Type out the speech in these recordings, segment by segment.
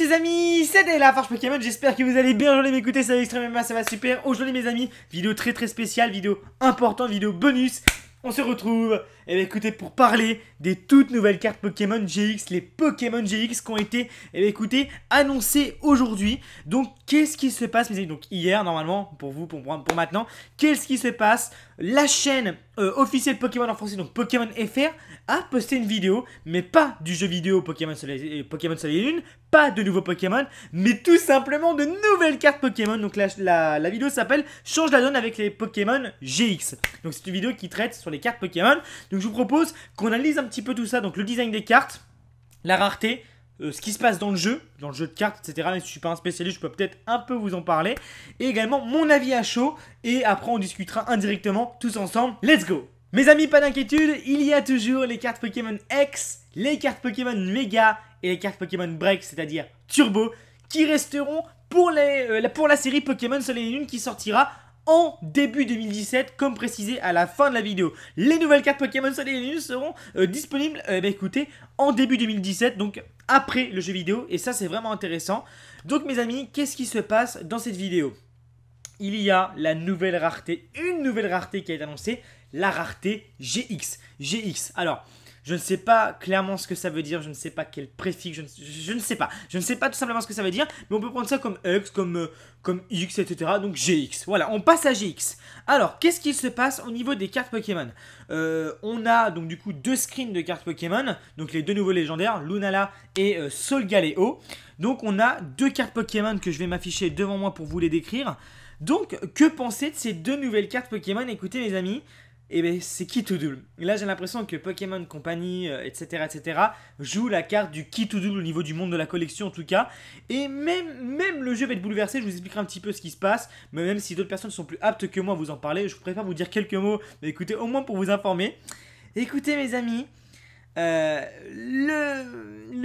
ses amis, c'était la Forge Pokémon, j'espère que vous allez bien, j'en ai m'écouter, ça va extrêmement, ça va super. Aujourd'hui mes amis, vidéo très spéciale, vidéo importante, vidéo bonus. On se retrouve, et écoutez, pour parler des toutes nouvelles cartes Pokémon GX, les Pokémon GX qui ont été, écoutez, annoncées aujourd'hui. Donc qu'est-ce qui se passe mes amis? Donc hier normalement, pour vous, pour maintenant, qu'est-ce qui se passe? La chaîne officielle Pokémon en français, donc Pokémon FR, a posté une vidéo, mais pas du jeu vidéo Pokémon Soleil et Lune, pas de nouveaux Pokémon, mais tout simplement de nouvelles cartes Pokémon. Donc la vidéo s'appelle Change la donne avec les Pokémon GX. Donc c'est une vidéo qui traite sur les cartes Pokémon. Donc je vous propose qu'on analyse un petit peu tout ça, donc le design des cartes, la rareté, ce qui se passe dans le jeu de cartes, etc. Même si je suis pas un spécialiste, je peux peut-être un peu vous en parler. Et également mon avis à chaud. Et après on discutera indirectement tous ensemble. Let's go! Mes amis, pas d'inquiétude, il y a toujours les cartes Pokémon X, les cartes Pokémon Mega et les cartes Pokémon Break, c'est-à-dire Turbo, qui resteront pour la série Pokémon Soleil et Lune qui sortira en début 2017, comme précisé à la fin de la vidéo. Les nouvelles cartes Pokémon Soleil et Lune seront disponibles, écoutez, en début 2017, donc après le jeu vidéo, et ça c'est vraiment intéressant. Donc mes amis, qu'est-ce qui se passe dans cette vidéo? Il y a la nouvelle rareté, une nouvelle rareté qui a été annoncée, la rareté GX. GX, alors, je ne sais pas clairement ce que ça veut dire, je ne sais pas quel préfixe, je ne sais pas. Je ne sais pas tout simplement ce que ça veut dire, mais on peut prendre ça comme X, comme X, etc. Donc GX, voilà, on passe à GX. Alors, qu'est-ce qui se passe au niveau des cartes Pokémon? On a donc du coup deux screens de cartes Pokémon, donc les deux nouveaux légendaires, Lunala et Solgaleo. Donc on a deux cartes Pokémon que je vais m'afficher devant moi pour vous les décrire. Donc, que penser de ces deux nouvelles cartes Pokémon? Écoutez mes amis, eh bien, c'est Key to Double. Là, j'ai l'impression que Pokémon Company, etc., joue la carte du Key to Double au niveau du monde de la collection en tout cas. Et même le jeu va être bouleversé, je vous expliquerai un petit peu ce qui se passe. Mais même si d'autres personnes sont plus aptes que moi à vous en parler, je préfère vous dire quelques mots, mais écoutez, au moins pour vous informer. Écoutez mes amis, le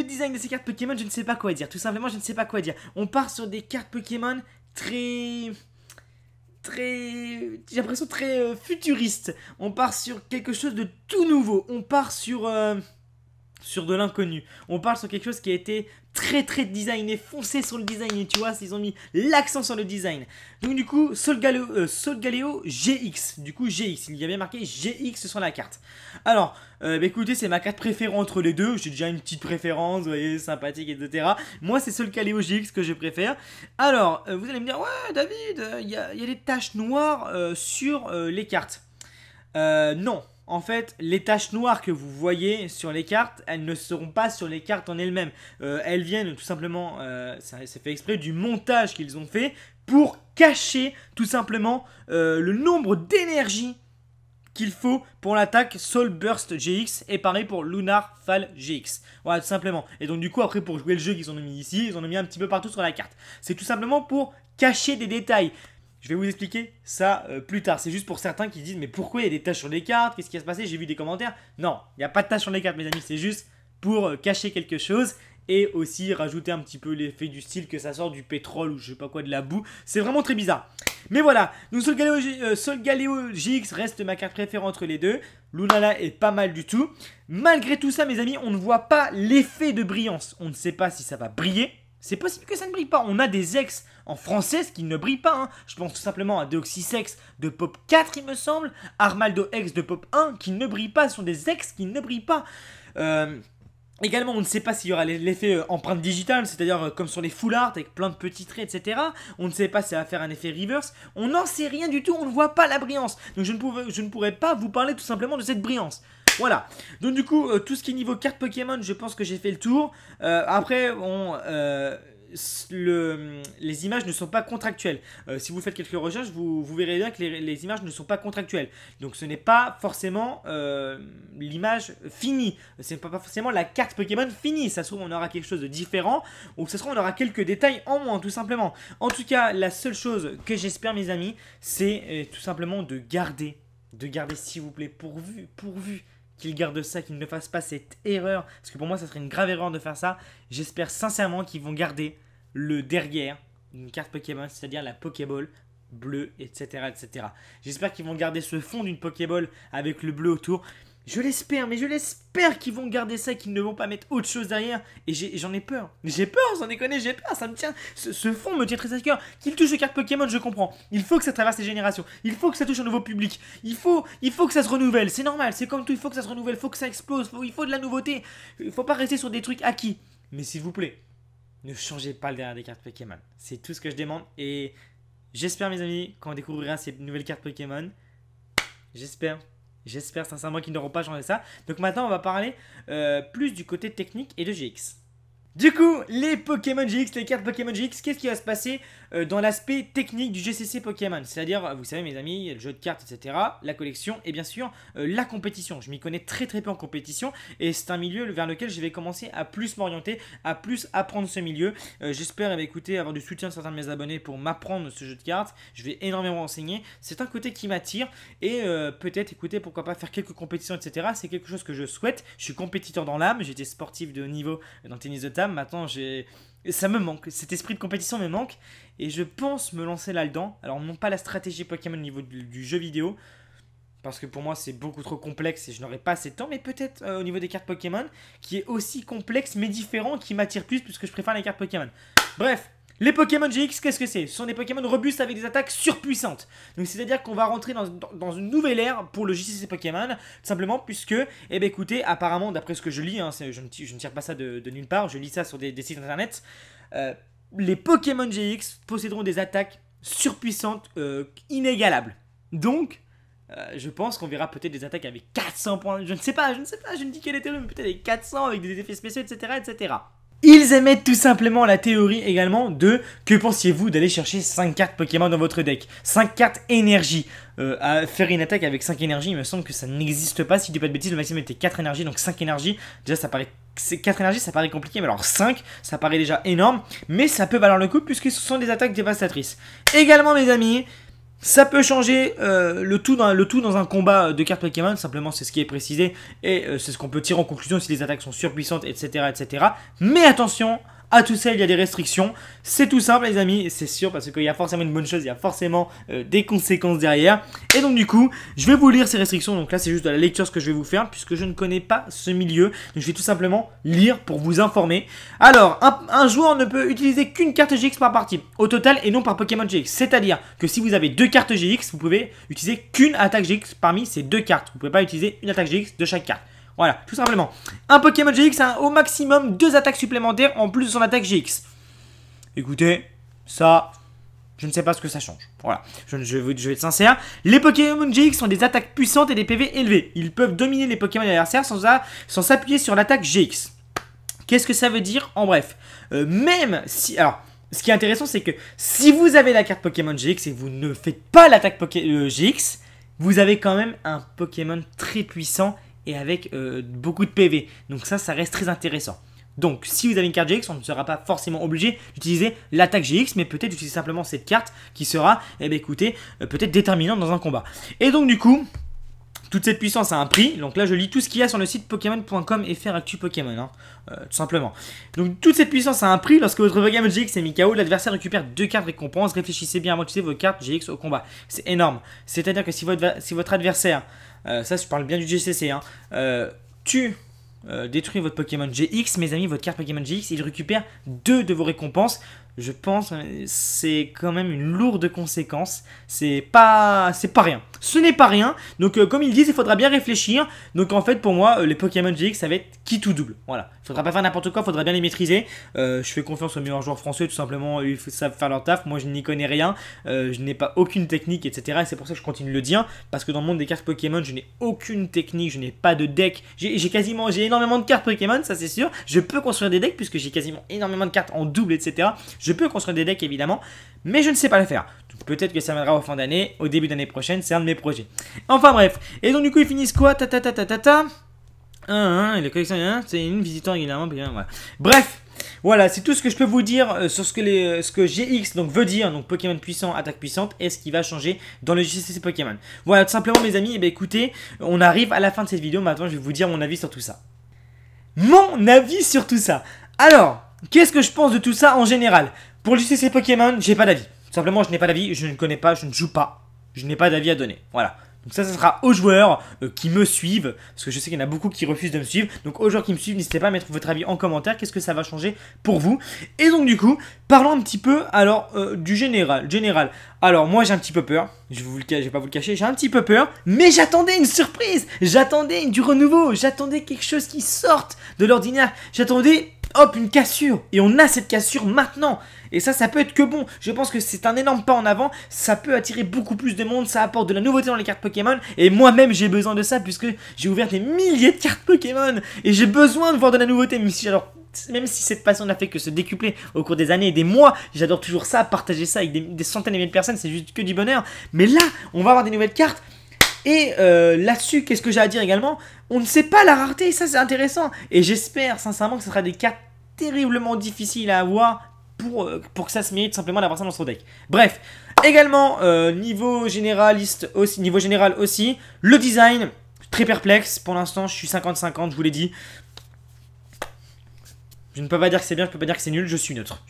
design de ces cartes Pokémon, je ne sais pas quoi dire. Tout simplement, je ne sais pas quoi dire. On part sur des cartes Pokémon j'ai l'impression très futuriste. On part sur quelque chose de tout nouveau. On part sur de l'inconnu. On parle sur quelque chose qui a été très designé, foncé sur le design. Et tu vois, ils ont mis l'accent sur le design. Donc du coup, Solgaleo GX. Du coup, GX. Il y a bien marqué GX sur la carte. Alors, écoutez, c'est ma carte préférée entre les deux. J'ai déjà une petite préférence, vous voyez, sympathique, etc. Moi, c'est Solgaleo GX que je préfère. Alors, vous allez me dire, ouais, David, il y a des taches noires sur les cartes. Non. En fait, les taches noires que vous voyez sur les cartes, elles ne seront pas sur les cartes en elles-mêmes. Elles viennent tout simplement, c'est fait exprès, du montage qu'ils ont fait pour cacher tout simplement le nombre d'énergie qu'il faut pour l'attaque Soul Burst GX et pareil pour Lunar Fall GX. Voilà, tout simplement. Et donc du coup, après pour jouer le jeu qu'ils ont mis ici, ils en ont mis un petit peu partout sur la carte. C'est tout simplement pour cacher des détails. Je vais vous expliquer ça plus tard. C'est juste pour certains qui disent mais pourquoi il y a des taches sur les cartes? Qu'est-ce qui va se passer? J'ai vu des commentaires. Non, il n'y a pas de taches sur les cartes mes amis. C'est juste pour cacher quelque chose. Et aussi rajouter un petit peu l'effet du style que ça sort du pétrole ou je sais pas quoi, de la boue. C'est vraiment très bizarre. Mais voilà, donc Solgaleo GX reste ma carte préférée entre les deux. Lunala est pas mal du tout. Malgré tout ça mes amis, on ne voit pas l'effet de brillance. On ne sait pas si ça va briller. C'est possible que ça ne brille pas. On a des ex en française qui ne brillent pas. Hein. Je pense tout simplement à Deoxysex de Pop 4, il me semble. Armaldo X de Pop 1 qui ne brillent pas. Ce sont des ex qui ne brillent pas. Également, on ne sait pas s'il y aura l'effet empreinte digitale, c'est-à-dire comme sur les full art avec plein de petits traits, etc. On ne sait pas si ça va faire un effet reverse. On n'en sait rien du tout. On ne voit pas la brillance. Donc je ne pourrais pas vous parler tout simplement de cette brillance. Voilà, donc du coup, tout ce qui est niveau carte Pokémon, je pense que j'ai fait le tour. Après, les images ne sont pas contractuelles. Si vous faites quelques recherches, vous verrez bien que les images ne sont pas contractuelles. Donc ce n'est pas forcément l'image finie. Ce n'est pas forcément la carte Pokémon finie. Ça se trouve, on aura quelque chose de différent. Ou ça se trouve, on aura quelques détails en moins, tout simplement. En tout cas, la seule chose que j'espère, mes amis, c'est tout simplement de garder, s'il vous plaît, pourvu qu'ils gardent ça, qu'ils ne fassent pas cette erreur, parce que pour moi ça serait une grave erreur de faire ça. J'espère sincèrement qu'ils vont garder le derrière d'une carte Pokémon, c'est-à-dire la Pokéball bleue, etc. J'espère qu'ils vont garder ce fond d'une Pokéball avec le bleu autour. Je l'espère, mais je l'espère qu'ils vont garder ça, qu'ils ne vont pas mettre autre chose derrière. Et j'en ai peur. J'ai peur, sans déconner, j'ai peur. Ça me tient. Ce fond me tient très à cœur. Qu'il touche aux cartes Pokémon, je comprends. Il faut que ça traverse les générations. Il faut que ça touche un nouveau public. Il faut que ça se renouvelle. C'est normal, c'est comme tout. Il faut que ça se renouvelle. Il faut que ça explose. Il faut de la nouveauté. Il faut pas rester sur des trucs acquis. Mais s'il vous plaît, ne changez pas le derrière des cartes Pokémon. C'est tout ce que je demande. Et j'espère, mes amis, quand on découvrira ces nouvelles cartes Pokémon, J'espère sincèrement qu'ils n'auront pas changé ça. Donc maintenant on va parler plus du côté technique et de GX. Du coup, les Pokémon GX, les cartes Pokémon GX, qu'est-ce qui va se passer dans l'aspect technique du GCC Pokémon? C'est-à-dire, vous savez mes amis, le jeu de cartes, etc., la collection et bien sûr la compétition. Je m'y connais très peu en compétition et c'est un milieu vers lequel je vais commencer à plus m'orienter, à plus apprendre ce milieu. J'espère écouter, avoir du soutien de certains de mes abonnés pour m'apprendre ce jeu de cartes. Je vais énormément enseigner. C'est un côté qui m'attire et peut-être, écoutez, pourquoi pas faire quelques compétitions, etc. C'est quelque chose que je souhaite. Je suis compétiteur dans l'âme, j'étais sportif de haut niveau dans le tennis de table. Maintenant, ça me manque, cet esprit de compétition me manque et je pense me lancer là-dedans. Alors non pas la stratégie Pokémon au niveau du jeu vidéo, parce que pour moi c'est beaucoup trop complexe et je n'aurai pas assez de temps, mais peut-être au niveau des cartes Pokémon, qui est aussi complexe mais différent, qui m'attire plus puisque je préfère les cartes Pokémon. Bref, les Pokémon GX, qu'est-ce que c'est? Ce sont des Pokémon robustes avec des attaques surpuissantes. Donc c'est-à-dire qu'on va rentrer dans une nouvelle ère pour le JCC Pokémon, tout simplement puisque, eh bien écoutez, apparemment, d'après ce que je lis, hein, je ne tire pas ça de nulle part, je lis ça sur des sites internet, les Pokémon GX posséderont des attaques surpuissantes, inégalables. Donc, je pense qu'on verra peut-être des attaques avec 400 points, je ne sais pas, je ne dis quelle est théorie, mais peut-être avec 400, avec des effets spéciaux, etc., etc. Ils émettent tout simplement la théorie également de que pensiez-vous d'aller chercher 5 cartes Pokémon dans votre deck, 5 cartes énergie. À faire une attaque avec 5 énergies, il me semble que ça n'existe pas. Si je dis pas de bêtises, le maximum était 4 énergies, donc 5 énergies. Déjà, ça paraît. 4 énergies, ça paraît compliqué, mais alors 5, ça paraît déjà énorme. Mais ça peut valoir le coup puisque ce sont des attaques dévastatrices. Également, mes amis. Ça peut changer le tout dans un combat de cartes Pokémon, simplement c'est ce qui est précisé et c'est ce qu'on peut tirer en conclusion si les attaques sont surpuissantes, etc. etc. Mais attention, à tout ça il y a des restrictions, c'est tout simple les amis, c'est sûr parce qu'il y a forcément une bonne chose, il y a forcément des conséquences derrière. Et donc du coup, je vais vous lire ces restrictions, donc là c'est juste de la lecture ce que je vais vous faire puisque je ne connais pas ce milieu. Donc je vais tout simplement lire pour vous informer. Alors, un joueur ne peut utiliser qu'une carte GX par partie, au total et non par Pokémon GX. C'est-à-dire que si vous avez 2 cartes GX, vous pouvez utiliser qu'une attaque GX parmi ces 2 cartes. Vous ne pouvez pas utiliser une attaque GX de chaque carte. Voilà, tout simplement. Un Pokémon GX a au maximum 2 attaques supplémentaires en plus de son attaque GX. Écoutez, ça, je ne sais pas ce que ça change. Voilà, je vais être sincère. Les Pokémon GX ont des attaques puissantes et des PV élevés. Ils peuvent dominer les Pokémon adversaires sans s'appuyer sur l'attaque GX. Qu'est-ce que ça veut dire? En bref, même si... Alors, ce qui est intéressant, c'est que si vous avez la carte Pokémon GX et vous ne faites pas l'attaque GX, vous avez quand même un Pokémon très puissant et avec beaucoup de PV. Donc ça reste très intéressant. Donc si vous avez une carte GX, on ne sera pas forcément obligé d'utiliser l'attaque GX, mais peut-être utiliser simplement cette carte qui sera, eh bien, écoutez, peut-être déterminante dans un combat. Et donc du coup, toute cette puissance a un prix. Donc là je lis tout ce qu'il y a sur le site Pokémon.com et faire actu Pokémon, hein, tout simplement. Donc toute cette puissance a un prix. Lorsque votre Pokémon GX est mis KO, l'adversaire récupère 2 cartes récompenses. Réfléchissez bien avant d'utiliser vos cartes GX au combat. C'est énorme. C'est-à-dire que si votre adversaire, ça je parle bien du GCC, hein, détruit votre Pokémon GX, mes amis, votre carte Pokémon GX, il récupère 2 de vos récompenses. Je pense c'est quand même une lourde conséquence. C'est pas rien. Ce n'est pas rien. Donc comme ils disent, il faudra bien réfléchir. Donc en fait pour moi les Pokémon GX ça va être qui tout double. Voilà. Il faudra pas faire n'importe quoi, il faudra bien les maîtriser. Je fais confiance aux meilleurs joueurs français tout simplement. Ils savent faire leur taf. Moi je n'y connais rien. Je n'ai pas aucune technique, etc. Et c'est pour ça que je continue de le dire. Parce que dans le monde des cartes Pokémon, je n'ai aucune technique. Je n'ai pas de deck. J'ai énormément de cartes Pokémon, ça c'est sûr. Je peux construire des decks puisque j'ai quasiment énormément de cartes en double, etc. Je peux construire des decks évidemment, mais je ne sais pas le faire. Peut-être que ça viendra en fin d'année, au début d'année prochaine, c'est un de mes projets. Enfin bref, et donc du coup ils finissent quoi? Les collections, c'est une visitant régulièrement. Voilà. Bref, voilà, c'est tout ce que je peux vous dire sur ce que GX donc, veut dire, donc Pokémon puissant, attaque puissante, et ce qui va changer dans le JCC Pokémon. Voilà, tout simplement mes amis, et bien écoutez, on arrive à la fin de cette vidéo, maintenant je vais vous dire mon avis sur tout ça. Mon avis sur tout ça. Alors, qu'est-ce que je pense de tout ça en général? Pour le JCC Pokémon, j'ai pas d'avis. Tout simplement, je n'ai pas d'avis, je ne connais pas, je ne joue pas. Je n'ai pas d'avis à donner. Voilà. Donc ça sera aux joueurs qui me suivent, parce que je sais qu'il y en a beaucoup qui refusent de me suivre. Donc aux joueurs qui me suivent, n'hésitez pas à mettre votre avis en commentaire, qu'est-ce que ça va changer pour vous. Et donc du coup, parlons un petit peu alors du général. Alors moi j'ai un petit peu peur, je vais pas vous le cacher, j'ai un petit peu peur, mais j'attendais une surprise, j'attendais du renouveau, j'attendais quelque chose qui sorte de l'ordinaire, j'attendais, hop, une cassure, et on a cette cassure maintenant. Et ça peut être que bon. Je pense que c'est un énorme pas en avant. Ça peut attirer beaucoup plus de monde. Ça apporte de la nouveauté dans les cartes Pokémon. Et moi-même, j'ai besoin de ça puisque j'ai ouvert des milliers de cartes Pokémon. Et j'ai besoin de voir de la nouveauté. Même si cette passion n'a fait que se décupler au cours des années et des mois, j'adore toujours ça, partager ça avec des centaines et milliers de personnes. C'est juste que du bonheur. Mais là, on va avoir des nouvelles cartes. Et là-dessus, qu'est-ce que j'ai à dire également? On ne sait pas la rareté. Ça, c'est intéressant. Et j'espère sincèrement que ce sera des cartes terriblement difficiles à avoir pour que ça se mérite simplement d'avoir ça dans son deck. Bref, également niveau général aussi, le design, très perplexe, pour l'instant je suis 50-50, je vous l'ai dit. Je ne peux pas dire que c'est bien, je ne peux pas dire que c'est nul, je suis neutre.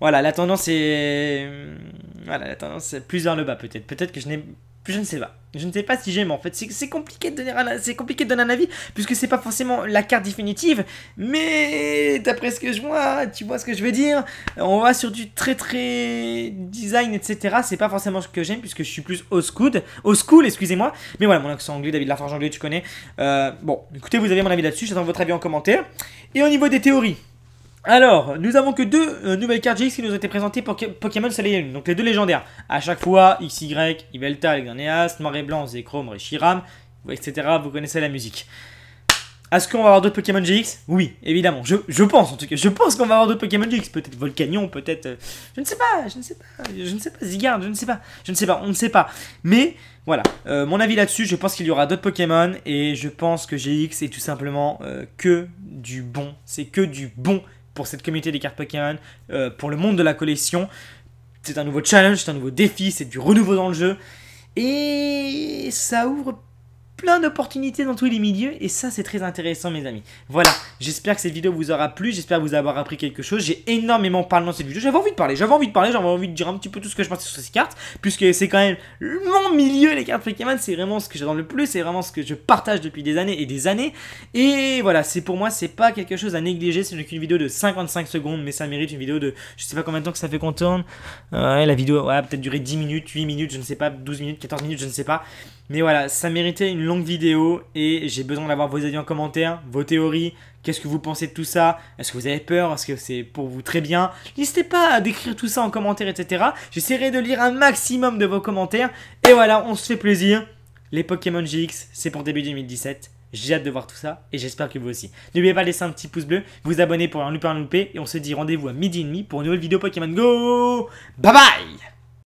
Voilà, la tendance est... Voilà, la tendance est plus vers le bas peut-être. Peut-être que je ne sais pas. Je ne sais pas si j'aime en fait. C'est compliqué de donner un avis puisque c'est pas forcément la carte définitive. Mais d'après ce que je vois, tu vois ce que je veux dire. On va sur du très design, etc. C'est pas forcément ce que j'aime puisque je suis plus au school, excusez-moi. Mais voilà, mon accent anglais, David Lafarge anglais, tu connais. Bon, écoutez, vous avez mon avis là-dessus. J'attends votre avis en commentaire. Et au niveau des théories. Alors, nous avons que deux nouvelles cartes GX qui nous ont été présentées pour Pokémon Soleil et Lune. Donc les deux légendaires. À chaque fois, XY, Yveltal, Xerneas, Noir et Blanc, Zekrom, Reshiram, etc. Vous connaissez la musique. Est-ce qu'on va avoir d'autres Pokémon GX? Oui, évidemment. Je pense en tout cas. Je pense qu'on va avoir d'autres Pokémon GX. Peut-être Volcanion, peut-être... je ne sais pas. Zigard, je ne sais pas. On ne sait pas. Mais... Voilà, mon avis là-dessus, je pense qu'il y aura d'autres Pokémon et je pense que GX est tout simplement que du bon. C'est que du bon pour cette communauté des cartes Pokémon, pour le monde de la collection. C'est un nouveau challenge, c'est un nouveau défi, c'est du renouveau dans le jeu. Et ça ouvre plein d'opportunités dans tous les milieux et ça c'est très intéressant mes amis. Voilà, j'espère que cette vidéo vous aura plu, j'espère vous avoir appris quelque chose. J'ai énormément parlé dans cette vidéo, j'avais envie de parler, j'avais envie de dire un petit peu tout ce que je pensais sur ces cartes, puisque c'est quand même mon milieu les cartes Pokémon, c'est vraiment ce que j'adore le plus, c'est vraiment ce que je partage depuis des années et des années. Et voilà, c'est pour moi, c'est pas quelque chose à négliger, c'est qu'une vidéo de 55 secondes, mais ça mérite une vidéo de, je sais pas combien de temps que ça fait qu'on tourne. La vidéo, ouais, peut-être durer 10 minutes, 8 minutes, je ne sais pas, 12 minutes, 14 minutes, je ne sais pas. Mais voilà, ça méritait une longue vidéo et j'ai besoin d'avoir vos avis en commentaire, vos théories, qu'est-ce que vous pensez de tout ça, est-ce que vous avez peur, est-ce que c'est pour vous très bien. N'hésitez pas à décrire tout ça en commentaire, etc. J'essaierai de lire un maximum de vos commentaires. Et voilà, on se fait plaisir. Les Pokémon GX, c'est pour début 2017. J'ai hâte de voir tout ça et j'espère que vous aussi. N'oubliez pas de laisser un petit pouce bleu, vous abonner pour un louper et on se dit rendez-vous à 12h30 pour une nouvelle vidéo Pokémon Go. Bye bye.